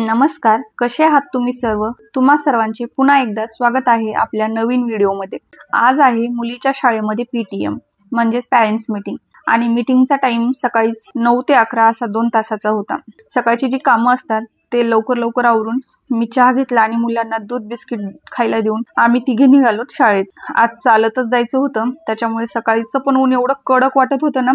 नमस्कार, कसे आहात तुम्ही सर्व? तुम्हा सर्वांचे पुन्हा एकदा स्वागत आहे आपल्या नवीन व्हिडिओमध्ये। आज आहे मुलीच्या शाळेमध्ये पीटीएम म्हणजेच पॅरेंट्स मीटिंग आणि मीटिंगचा टाइम सकाळी 9 ते 11 असा 2 तासाचा होता। सकाळची जी कामं असतात ते लवकर आवरून मी चहा घेतला आणि मुलांना दूध बिस्किट खायला देऊन आम्ही तिघे निघालो शाळेत। आज चालतच जायचं होतं, त्याच्यामुळे सकाळीचं पण ऊन एवढं कडक वाटत होतं ना,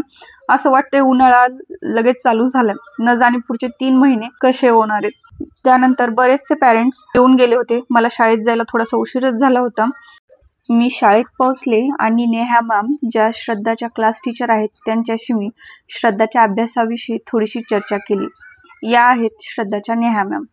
असं वाटतंय उन्हाळा लगेच चालू झाला, न जाणे पुढचे 3 महिने कसे होणार आहेत। त्यानंतर बरेचसे पेरेंट्स येऊन गेले होते। मला शाळेत जायला थोडासा उशीरच झाला होता। मी शाळेत पोहोचले आणि नेहा मॅम ज्या श्रद्धाच्या क्लास टीचर आहेत त्यांच्याशी मी श्रद्धाच्या अभ्यासाविषयी थोडीशी चर्चा केली। या आहेत श्रद्धाच्या नेहा मॅम।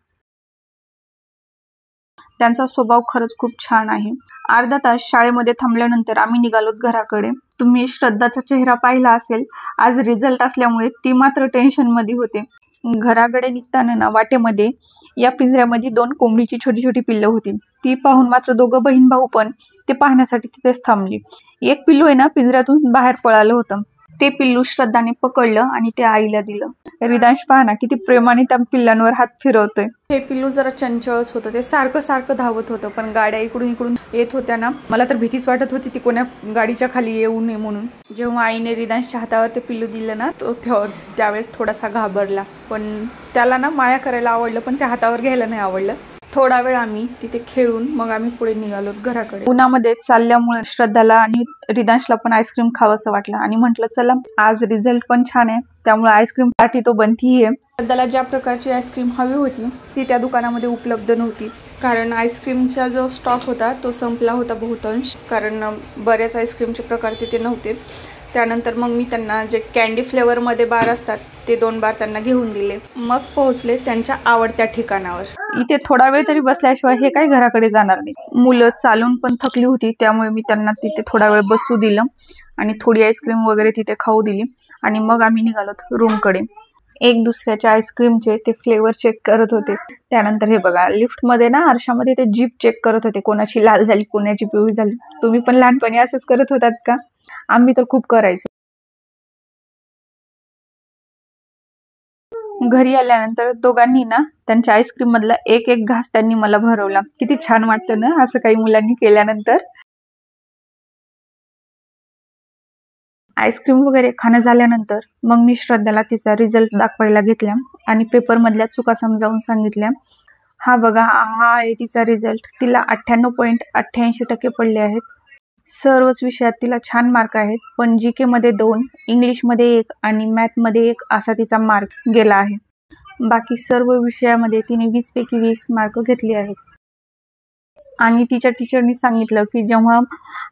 त्यांचा स्वभाव खरंच खूप छान आहे। अर्धा तास शाळेमध्ये थांबल्यानंतर आम्ही निघालोत घराकडे। तुम्ही श्रद्धाचा चेहरा पाहिला असेल, आज रिझल्ट असल्यामुळे ती मात्र टेन्शन मध्ये होते। घराकडे निघताना ना वाटेमध्ये या पिंजऱ्यामध्ये 2 कोंबडीची छोटी छोटी पिल्लं होती। ती पाहून मात्र दोघं बहीण भाऊ पण ते पाहण्यासाठी तिथेच थांबली। एक पिल्लू आहे ना पिंजऱ्यातून बाहेर पळालं होतं। ते पिल्लू श्रद्धाने पकडलं आणि ते आईला दिलं। रिदांश पहा ना किती प्रेमाने त्या पिल्लांवर हात फिरवतोय। हे पिल्लू जरा चंचळच होतं, ते सारखं धावत होतं, पण गाड्या इकडून येत होत्या ना, मला तर भीतीच वाटत होती ती कोण्या गाडीच्या खाली येऊ नये म्हणून। जेव्हा आईने रिदांशच्या हातावर ते पिल्लू दिलं ना, तो त्यावेळेस थोडासा घाबरला, पण त्याला ना माया करायला आवडलं, पण त्या हातावर घ्यायला नाही आवडलं। थोडा वेळ आम्ही तिथे खेळून मग आम्ही पुढे निघालो घराकडे। उन्हामध्ये चालल्यामुळे श्रद्धाला आणि रिदांशला पण आईस्क्रीम खावंसं वाटलं आणि म्हटलं चला आज रिझल्ट पण छान आहे, त्यामुळे आईस्क्रीम पार्टी तो बनती आहे। श्रद्धाला ज्या प्रकारची आईस्क्रीम हवी होती ती त्या दुकानामध्ये उपलब्ध नव्हती, कारण आईस्क्रीमचा जो स्टॉक होता तो संपला होता बहुतांश, कारण बरेच आईस्क्रीमचे प्रकार तिथे नव्हते। त्यानंतर मग मी त्यांना जे कॅन्डी फ्लेवर मध्ये बार असतात ते 2 बार त्यांना घेऊन दिले। मग पोहोचले त्यांच्या आवडत्या ठिकाणावर। इथे थोडा वेळ तरी बसल्याशिवाय हे काही घराकडे जाणार नाही। मुलं चालून पण थकली होती, त्यामुळे मी त्यांना तिथे थोडा वेळ बसू दिलं आणि थोडी आईस्क्रीम वगैरे तिथे खाऊ दिली आणि मग आम्ही निघालो रूमकडे। एक दुसऱ्याच्या आईस्क्रीमचे ते फ्लेवर चेक करत होते। त्यानंतर हे बघा लिफ्ट मध्ये ना आरशामध्ये ते जीप चेक करत होते, कोणाची लाल झाली कोणाची पिवळी झाली। तुम्ही पण लहानपणी असंच करत होतात का? आम्ही तर खूप करायचो। घरी आल्यानंतर दोघांनी ना त्यांच्या आईस्क्रीम मधला एक घास त्यांनी मला भरवला। किती छान वाटतं ना असं काही मुलांनी केल्यानंतर। आईस्क्रीम वगैरे खाणं झाल्यानंतर मग मी श्रद्धाला तिचा रिझल्ट दाखवायला घेतला आणि पेपर मधल्या चुका समजावून सांगितल्या। हा बघा, हा आहे तिचा रिझल्ट। तिला 98.88% पडले आहेत। सर्वच विषयात तिला छान मार्क आहेत, पण जीके मध्ये 2, इंग्लिश मध्ये 1 आणि मॅथ मध्ये 1 असा तिचा मार्क गेला आहे। बाकी सर्व विषयामध्ये तिने 20 पैकी 20 मार्क घेतले आहेत। आणि तिच्या टीचरनी सांगितलं की जेव्हा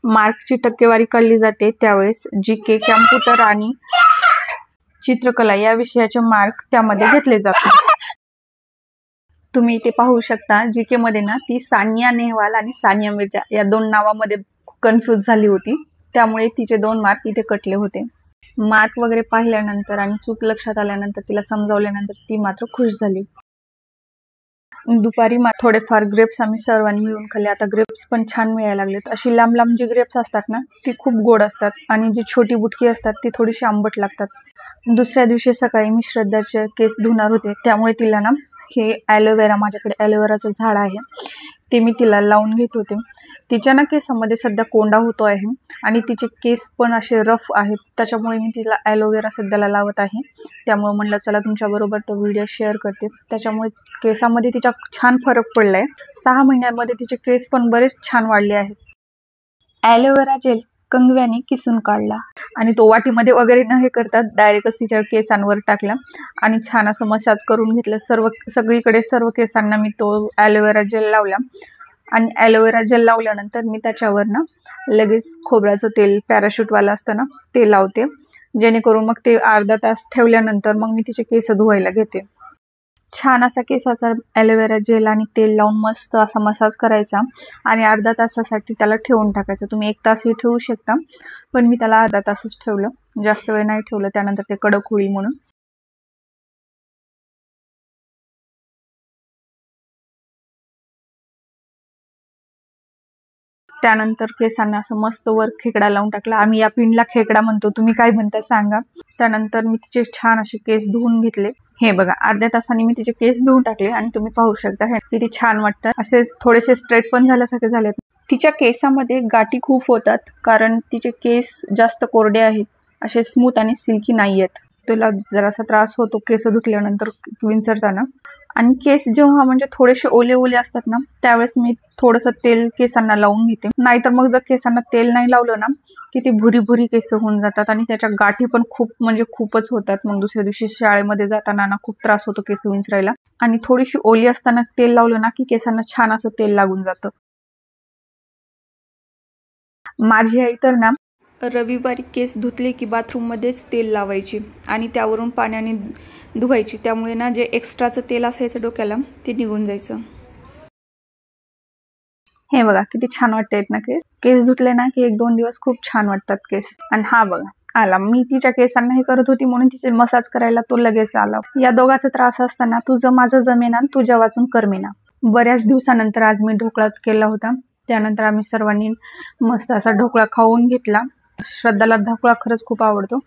मार्कची टक्केवारी काढली जाते त्यावेळेस जीके, कॉम्प्युटर आणि चित्रकला या विषयाचे मार्क त्यामध्ये घेतले जातात। तुम्ही इथे पाहू शकता जीके मध्ये ना ती सानिया नेहवाल आणि सानिया मिर्जा या 2 नावामध्ये कन्फ्यूज झाली होती, त्यामुळे तिचे 2 मार्क इथे कटले होते। मार्क वगैरे पाहिल्यानंतर आणि चूक लक्षात आल्यानंतर तिला समजावल्यानंतर ती मात्र खुश झाली। दुपारी थोडेफार ग्रेप्स आम्ही सर्वांनी मिळून खाल्ले। आता ग्रेप्स पण छान मिळायला लागलेत। अशी लांब जी ग्रेप्स असतात ना ती खूप गोड असतात आणि जी छोटी बुटकी असतात ती थोडीशी आंबट लागतात। दुसऱ्या दिवशी सकाळी मी श्रद्धाचे केस धुणार होते, त्यामुळे तिला ना हे ॲलोवेरा, माझ्याकडे ॲलोवेराचं झाड आहे ते मी तिला लावून घेत होते। तिच्या ना केसामध्ये सध्या कोंडा होतो आहे आणि तिचे केस पण असे रफ आहेत, त्याच्यामुळे मी तिला ॲलोवेरा सध्याला लावत आहे। त्यामुळे म्हणलं चला तुमच्याबरोबर तो व्हिडिओ शेअर करते। त्याच्यामुळे केसामध्ये तिच्या छान फरक पडलाय। 6 महिन्यांमध्ये तिचे केस पण बरेच छान वाढले आहेत। ॲलोवेरा जेल कंगव्याने किसून काढला आणि तो वाटीमध्ये वगैरे न हे करतात डायरेक्टच तिच्या केसांवर टाकला आणि छान असं मसाज करून घेतलं। सगळीकडे सर्व केसांना मी तो ॲलोवेरा जेल लावला आणि ॲलोवेरा जेल लावल्यानंतर मी त्याच्यावर ना लगेच खोबऱ्याचं तेल पॅराशूटवाला असतं ना ते लावते, जेणेकरून मग ते अर्धा तास ठेवल्यानंतर मग मी तिचे केस धुवायला घेते। छान असा केसाचा ॲलोवेरा जेल आणि तेल लावून मस्त असा मसाज करायचा आणि अर्धा तासासाठी त्याला ठेवून टाकायचं। तुम्ही 1 तासही ठेवू शकता, पण मी त्याला अर्धा तासच ठेवलं, जास्त वेळ नाही ठेवलं, त्यानंतर ते कडक होईल म्हणून। त्यानंतर केसांना असं मस्त वर खेकडा लावून टाकला. आम्ही या पिनला खेकडा म्हणतो, तुम्ही काय म्हणता सांगा. त्यानंतर मी तिचे छान असे केस धुवून घेतले. हे बघा, अर्ध्या तासाने मी तिचे केस धुवून टाकले आणि तुम्ही पाहू शकता हे किती छान वाटतात. असे थोडेसे स्ट्रेट पण झाल्यासारखे झालेत. तिच्या केसामध्ये गाठी खूप होतात कारण तिचे केस जास्त कोरडे आहेत, असे स्मूथ आणि सिल्की नाही आहेत. तुला जरासा त्रास होतो केस धुतल्यानंतर विंचरताना. आणि केस जेव्हा म्हणजे थोडेसे ओले ओले असतात ना, त्यावेळेस मी थोडंसं तेल केसांना लावून घेते. नाहीतर मग जर केसांना तेल नाही लावलं ना की ती भुरी भुरी केस होऊन जातात आणि त्याच्या गाठी पण खूप म्हणजे खूपच होतात. मग दुसऱ्या दिवशी शाळेमध्ये जाताना ना खूप त्रास होतो केस विंचरायला. आणि थोडीशी ओली असताना तेल लावलं ना की केसांना छान असं तेल लागून जातं. माझी आई तर ना रविवारी केस धुतले की बाथरूममध्येच तेल लावायची आणि त्यावरून पाण्याने धुवायची. त्यामुळे ना जे एक्स्ट्राचं तेल असायचं डोक्याला ते निघून जायचं. हे बघा किती छान वाटतायत ना केस. केस धुतले ना की 1-2 दिवस खूप छान वाटतात केस. आणि हा बघा आला, मी तिच्या केसांना हे करत होती म्हणून तिचे मसाज करायला तो लगेच आला. या दोघांचा त्रास असताना तुझं माझं जमेना, तुझ्या वाचून करमेना. बऱ्याच दिवसानंतर आज मी ढोकळा केला होता. त्यानंतर आम्ही सर्वांनी मस्त असा ढोकळा खाऊन घेतला. श्रद्धाला ढोकळा खरंच खूप आवडतो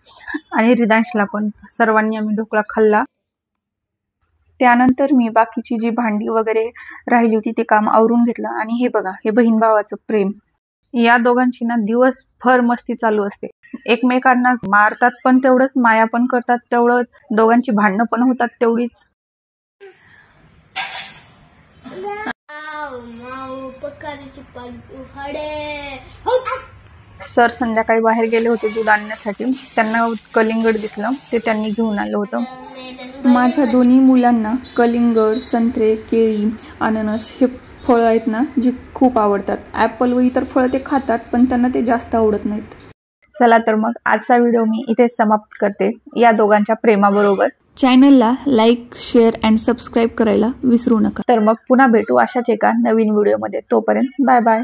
आणि रिदांशला पण. सर्वांनी आम्ही ढोकळा खाल्ला. त्यानंतर मी बाकीची जी भांडी वगैरे राहिली होती ते काम आवरून घेतलं. आणि हे बघा, हे बहीण भावाचं प्रेम. या दोघांची ना दिवसभर मस्ती चालू असते. एकमेकांना मारतात पण तेवढंच, माया पण करतात तेवढं, दोघांची भांडणं पण होतात तेवढीच. सर संध्याकाळी बाहेर गेले होते दूध आणण्यासाठी. त्यांना कलिंगड दिसलं, ते त्यांनी घेऊन आलं होतं. माझ्या दोन्ही मुलांना कलिंगड, संत्रे, केळी, अननस हे फळं आहेत ना जी खूप आवडतात. ॲपल व इतर फळं ते खातात पण त्यांना ते जास्त आवडत नाहीत. चला तर मग आजचा व्हिडिओ मी इथे समाप्त करते या दोघांच्या प्रेमाबरोबर. चॅनलला लाईक, शेअर अँड सबस्क्राईब करायला विसरू नका. तर मग पुन्हा भेटू अशाच एका नवीन व्हिडिओमध्ये. तोपर्यंत बाय बाय.